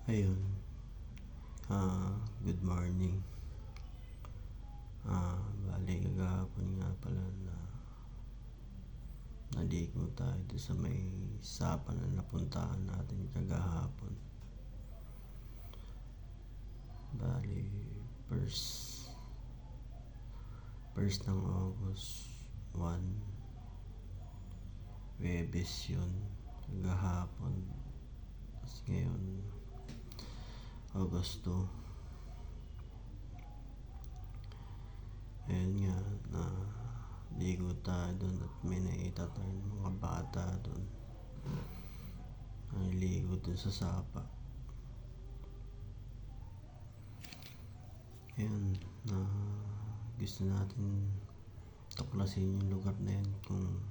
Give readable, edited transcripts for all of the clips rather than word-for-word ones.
Ayun, good morning. Bali kagahapon nga pala na naligo tayo doon sa may sapa na napuntahan natin kagahapon. Bali, first ng August 1, Webes yun, kagahapon. Tapos ngayon, August 2. Ayun nga, na ligo tayo doon at may nakita tayong mga bata doon. Naligo doon sa sapa. Ayun, na gusto natin tuklasin yung lugar na yun kung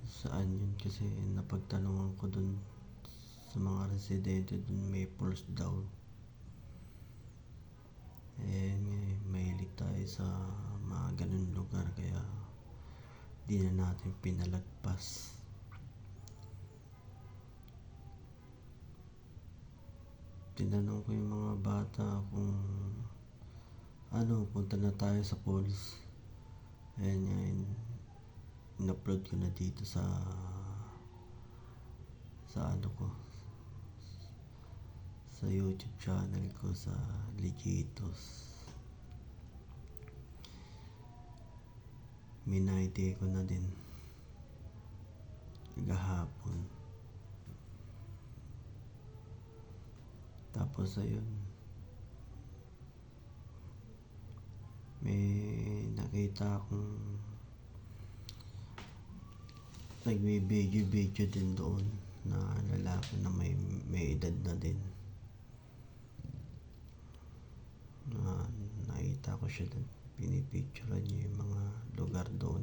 saan yun, kasi napagtanungan ko doon sa mga residente doon, may falls daw. Mahilig tayo sa mga ganun lugar, kaya di na natin pinalagpas. Tinanong ko yung mga bata kung punta na tayo sa falls. Ayan nga, in-upload ko na dito sa sa YouTube channel ko, sa Legitos. Minayti ko na din kagahapon. Tapos ayun, may nakita akong nagbi-video din doon na lalaki na may edad na din. Nakita ko siya doon, pinipicturean niya yung mga lugar doon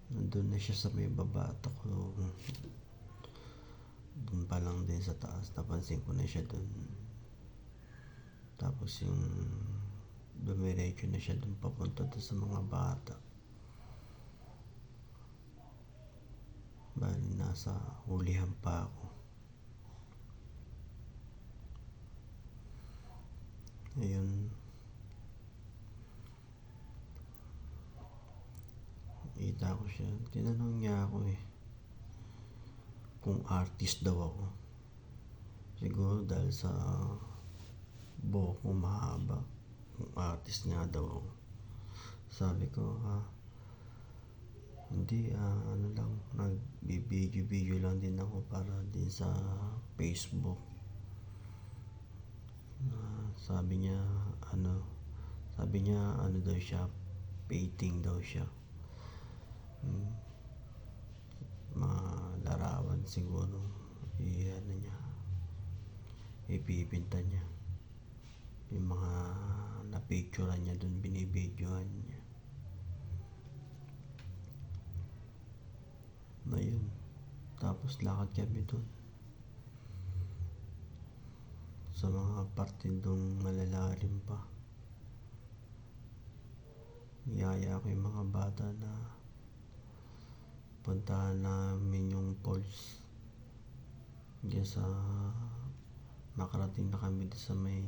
Nandun na siya sa may baba, ako doon pa lang din sa taas, napansin ko na siya doon. Tapos yung dumiretso na siya doon papunta doon sa mga bata. Bali, nasa hulihan pa ako. Ayun, kita ko siya, tinanong niya ako kung artist daw ako. Siguro dahil sa buhok ko mahaba, kung artist nga daw ako. Sabi ko, hindi, lang, nag-video lang din ako para din sa Facebook. Sabi niya daw siya, painting daw siya. Mga larawan siguro, ipipinta niya. Yung mga napicturean niya doon, binibidyohan niya. Ayun, tapos lakad kami doon sa mga parte doon malalalim pa. Niyaya ko yung mga bata na puntahan namin yung falls. Diyan sa makarating na kami doon sa may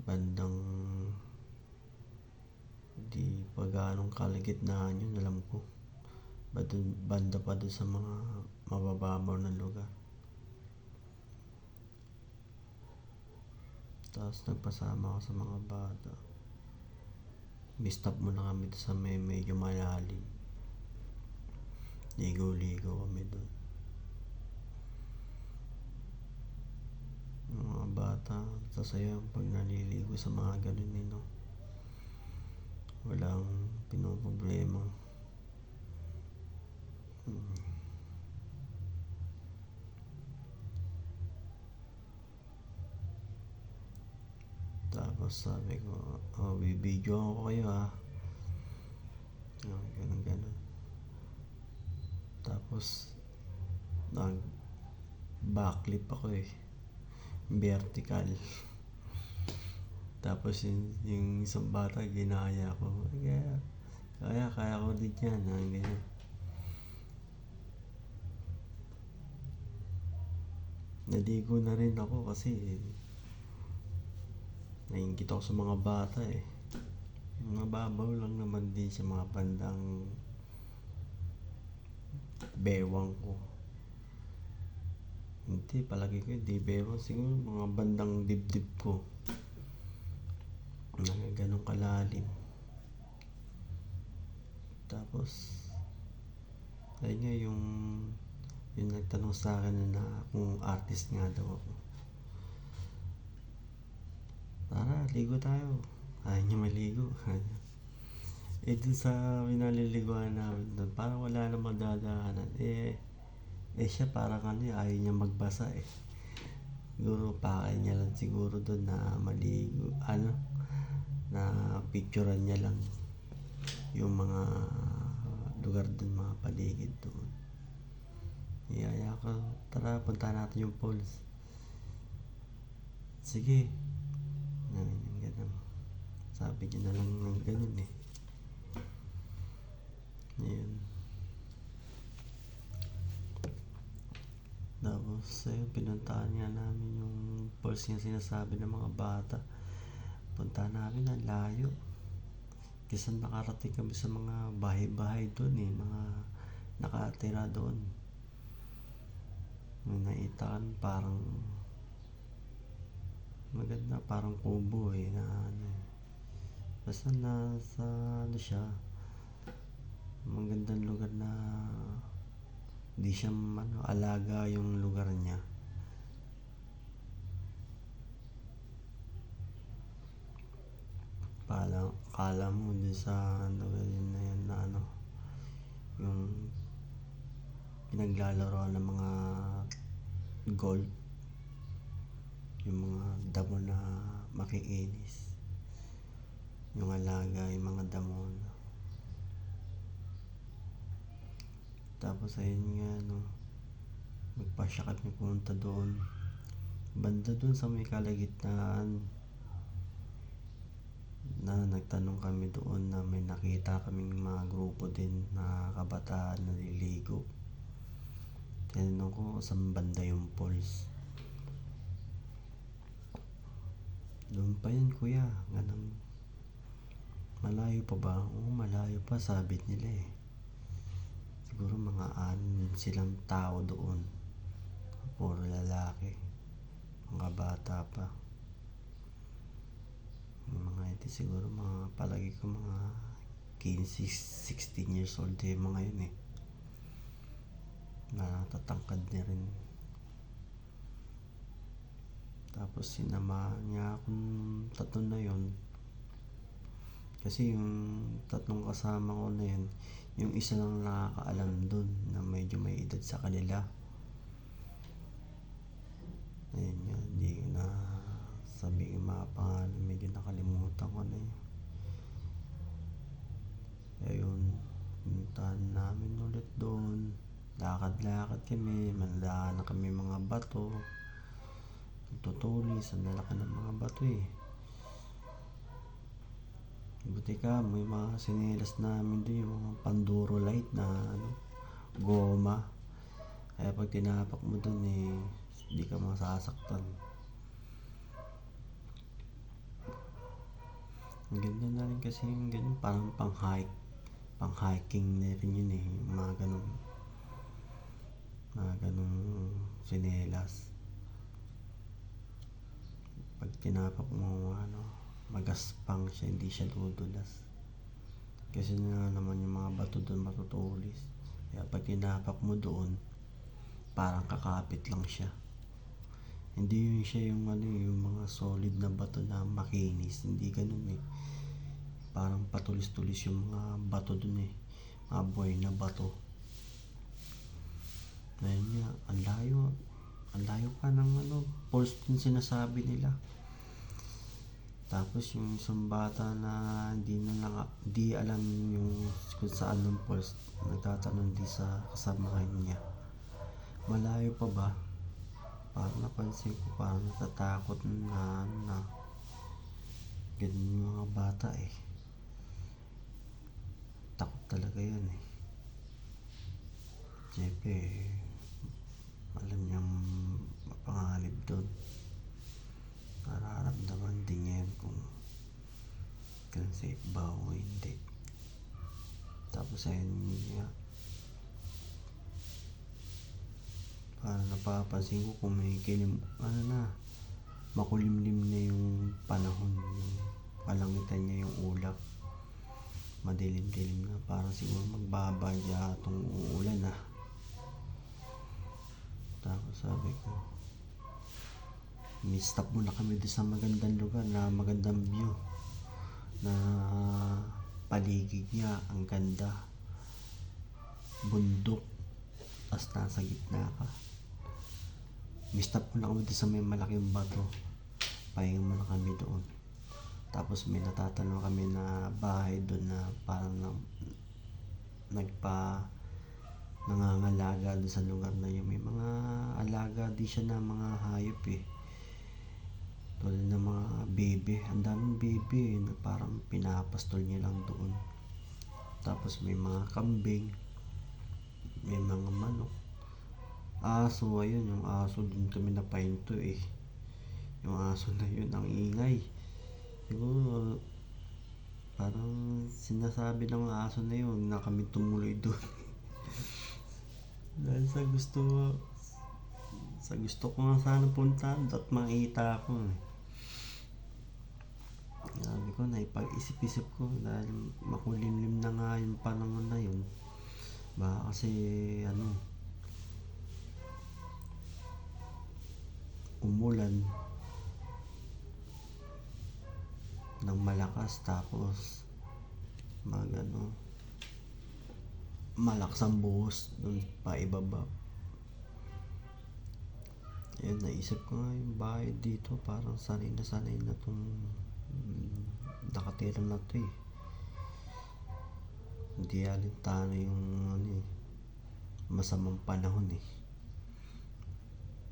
bandang di pa ganong kalagitnaan yun, alam ko. Banda pa doon sa mga mabababaw na lugar. Tapos nagpasama ako sa mga bata. Stop muna kami sa may medyo malalim. Ligo-ligo kami doon. Yung mga bata, sasaya pag naliligo sa mga ganun Walang pinoproblema. Tapos sabi ko, bibidyo ako kayo ganun. Tapos backflip ako vertical. Tapos yung isang bata ginaya ko, kaya ko din yan, ganyan. Naligo na rin ako kasi naiingit ako sa mga bata eh. Mababaw lang naman din sa mga bandang bewang ko. Hindi, palagi ko hindi bewang, siguro mga bandang dibdib ko na ganun kalalim. Tapos ayun nga yung nagtanong sa akin na kung artist nga daw ako. Tara, ligo tayo. Ayaw niya maligo. Eh dun sa pinaliliguan namin dun, parang wala na madadaanan. Siya parang ayaw niya magbasa eh. Siguro pakay niya lang siguro dun na maligo. Na picturean niya lang yung mga lugar dun, mga paligid doon. Iyaya ko, tara punta natin yung falls. Sige. Ganun. Sabi niya na lang ng ganun eh. Ayun. Tapos ayun, pinuntahan nga namin yung falls yung sinasabi ng mga bata. Punta namin, ang layo. Kasi nakarating kami sa mga bahay-bahay doon eh, mga nakatira doon. May naitaan parang maganda, parang kubo eh na basta nasa siya, magandang lugar na di siya alaga yung lugar niya. Kala mo din sa lugar yun na yun na yung pinaglalaro ng mga golf, yung mga damo na makikinis, yung alaga yung mga damo na. Tapos ayun nga magpasya kami pumunta doon, banda doon sa may kalagitnaan, na nagtanong kami doon na may nakita kaming mga grupo din na kabataan na nililigo. Tinanong ko saan banda yung falls. Doon pa yun kuya, ganun. Malayo pa ba? Oo, malayo pa, sabi nila eh. Siguro mga 6 silang tao doon, puro lalaki, mga bata pa. Mga ito siguro mga palagi ko mga 15-16 years old eh, mga yun eh, na tatangkad na rin. Tapos sinamahan niya akong tatlo na yun, kasi yung tatlong kasama ko na yun, yung isa lang nakakaalam dun na medyo may edad sa kanila. Ayun nga, hindi ko na sabihin mga pangalan, medyo nakalimutan ko na yun. Ayun, puntahan namin ulit doon, lakad-lakad kami, mandaan na kami mga bato, tutulis, ang lalaki ng mga bato eh. Buti ka, may mga sinelas namin doon, yung mga panduro light na goma, kaya pag tinapak mo doon eh, hindi ka masasaktan. Ang ganda na rin kasi yung ganun, parang pang hiking na rin yun eh, mga ganung sinelas. Pag tinapak mo magaspang siya, hindi siya dudulas, kasi naman yung mga bato doon matutulis, kaya pag tinapak mo doon parang kakapit lang siya. Hindi yun siya yung yung mga solid na bato na makinis, hindi ganun eh, parang patulis-tulis yung mga bato dun eh, mga buhay na bato. Ayun nga, ang layo pa ng falls din sinasabi nila. Tapos yung isang bata na di alam yung kung saan ng falls, nagtatanong di sa kasamahan niya, malayo pa ba? Parang napansin ko, parang natatakot na ganun yung mga bata eh. Takot talaga yan eh. Siyempre, alam niyang panganib doon. Nararamdaman din niya yun kung safe ba o hindi. Tapos ayun nga, parang napapansin ko kung may makulimlim na yung panahon, yung kalangitan niya, yung ulap, madilim-dilim na, parang siguro magbabadya itong uulan na. Tapos sabi ko, stop muna kami doon sa magandang lugar na magandang view, na paligid niya ang ganda, bundok, tapos nasa gitna ka. Stop muna kami doon sa may malaking bato, pahinga muna kami doon. Tapos may natatanong kami na bahay doon na parang nangangalaga doon sa lugar na yun. May mga alaga di siya na mga hayop tulad ng mga bebe. Ang daming bebe na parang pinapastol niya lang doon. Tapos may mga kambing, may mga manok, aso. Ayun, yung aso din kami napahinto yung aso na yun, ang ingay. Siguro parang sinasabi ng aso na yun na kami tumuloy doon. Dahil sa gusto ko nga sana puntahan at makita ko. Sabi ko, naipag-isip-isip ko dahil makulimlim na nga yung panahon na yun. Baka kasi umulan ng malakas, tapos malakas ang buhos dun pa ibaba. Ayun, naisip ko nga yung bahay dito, parang sanay na tong nakatira na to hindi alintana yung masamang panahon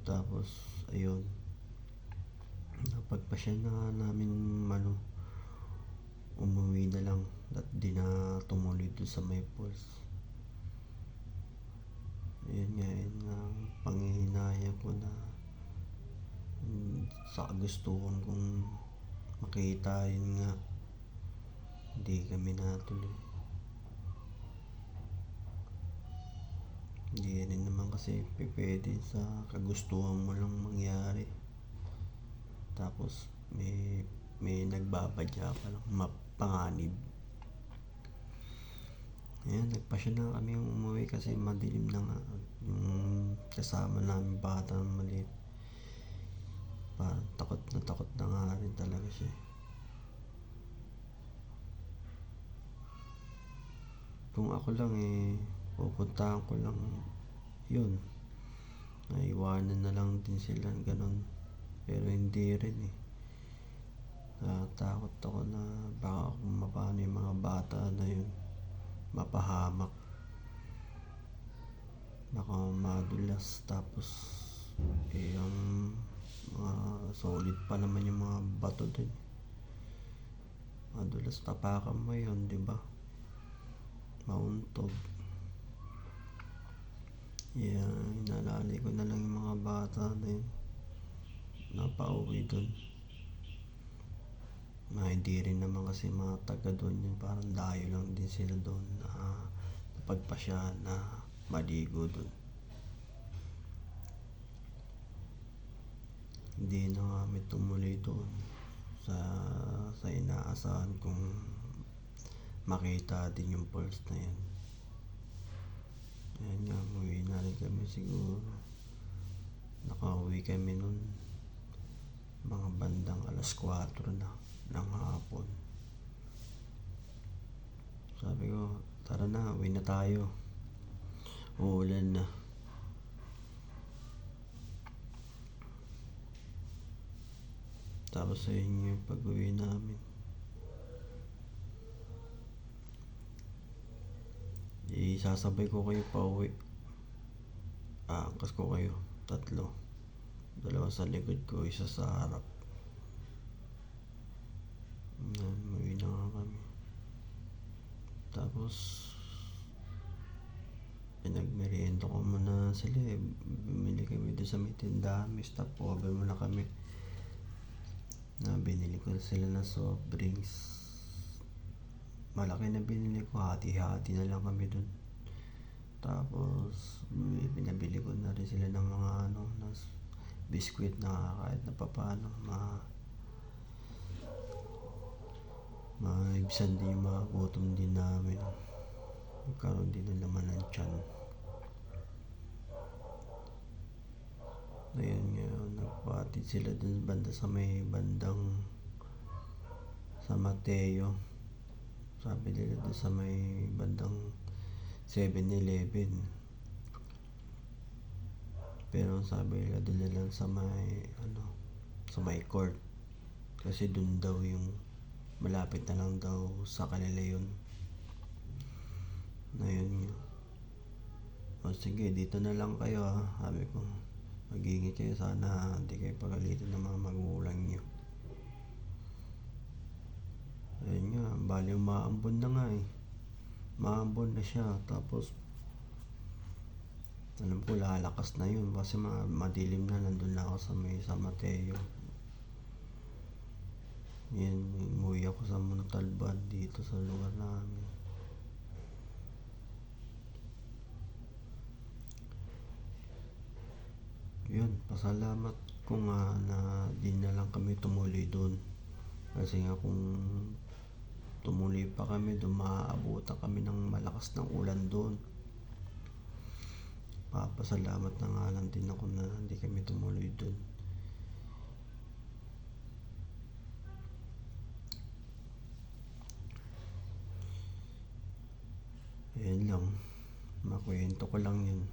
Tapos ayun, napagpasya na namin umuwi na lang at di na tumuloy doon sa may falls. Yun nga ang panghihinayang ko na sa kagustuhan kong makita. Yun nga, hindi kami natuloy. Hindi rin naman kasi pwede sa kagustuhan mo lang mangyari, tapos may nagbabadya pa lang mapanganib. Ayan, nagpasya na kami umuwi kasi madilim na nga. Yung kasama namin bata maliit, parang takot na nga rin talaga siya. Kung ako lang pupuntahan ko lang yun, naiwanan na lang din sila, ganun. Pero hindi rin takot ako na baka kung mapano yung mga bata na yun, mapahamak, baka madulas. Tapos ang mga solid pa naman yung mga bato dun, madulas, tapakan mo yun, diba, mauntog. Inalali ko na lang yung mga bata na yun, napauwi dun. Hindi rin naman kasi mga taga doon yun, parang layo lang din sila doon na napagpasyahan na maligo doon. Hindi na kami tumuloy doon sa inaasahan kong makita din yung falls na yan. Ayan nga, umuwi na rin kami siguro. Nakauwi kami nun mga bandang 4:00 na ng hapon. Sabi ko, tara na, uwi na tayo, uulan na. Tapos ayun yung pag-uwi namin, sasabay ko kayo pa uwi. Aangkas ko kayo, 3, 2 sa likod ko, 1 sa harap. Uwi na nga kami. Tapos pinagmerienda ko muna sila eh. Bumili kami doon sa may tindahan, may stopover muna kami. Binili ko sila ng soft drinks. Malaki na binili ko, hati-hati na lang kami doon. Tapos pinabili ko na rin sila ng mga biskwit na kahit na papaano maibsan din, magutom din namin, magkaroon din ng laman ng tiyan. Ayun nga, nagpatid sila dun banda sa may bandang San Mateo. Sabi nila dun sa may bandang 7-Eleven. Pero sabi nila dun na lang sa may court. Kasi dun daw yung malapit na lang daw sa kanila yun. Ayun nga. O sige, dito na lang kayo ha. Sabi ko, mag-iingat kayo, sana hindi kayo pagalitan ng mga magulang nyo. Ayun nga, bali umaambon na nga eh. Maambon na siya, tapos alam ko lalakas na yun kasi madilim na, nandun na ako sa may San Mateo. Yan, umuwi ako sa Montalban dito sa lugar namin. Yun, pasalamat ko nga na di na lang kami tumuloy doon. Kasi nga kung tumuloy pa kami doon, maaabutan kami ng malakas ng ulan doon. Papasalamat na nga lang din ako na hindi kami tumuloy doon. Ayan lang, makwento ko lang yun.